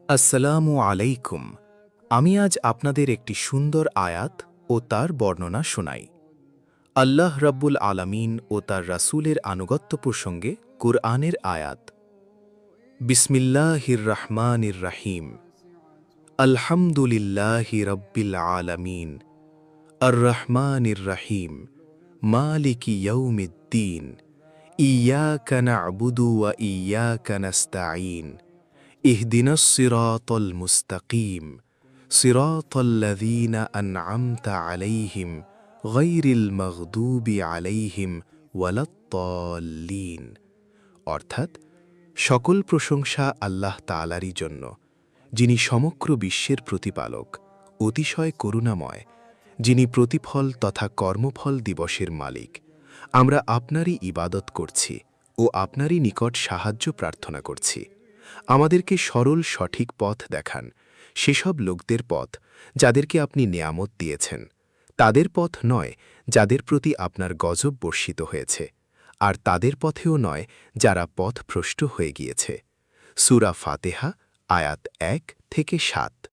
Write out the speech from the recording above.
আসসালামু আলাইকুম। আমি আজ আপনাদের একটি সুন্দর আয়াত ও তার বর্ণনা শোনাই। আল্লাহ রাব্বুল আলামিন ও তার রাসূলের আনুগত্য প্রসঙ্গে কুরআনের আয়াত। বিসমিল্লাহির রহমানির রহিম। আলহামদুলিল্লাহি রাব্বিল আলামিন। আর রহমানির রহিম। মালিকি ইয়াউমিদ্দিন। ইয়াকা না'বুদু ওয়া ইয়াকা নাস্তাঈন। اهدنا الصراط المستقيم صراط الذين أنعمت عليهم غير المغضوب عليهم ولا الضالين। অর্থাৎ সকল প্রশংসা আল্লাহ তাআলারই জন্য, যিনি সমগ্র বিশ্বের প্রতিপালক, অতিশয় করুণাময়, যিনি প্রতিফল তথা কর্মফল দিবসের মালিক। আমরা আপনারই ইবাদত করছি ও আপনারই নিকট সাহায্য প্রার্থনা করছি। আমাদেরকে সরল সঠিক পথ দেখান, সেসব লোকদের পথ যাদেরকে আপনি নেয়ামত দিয়েছেন, তাদের পথ নয় যাদের প্রতি আপনার গজব বর্ষিত হয়েছে, আর তাদের পথেও নয় যারা পথভ্রষ্ট হয়ে গিয়েছে। সূরা ফাতিহা আয়াত 1 থেকে 7।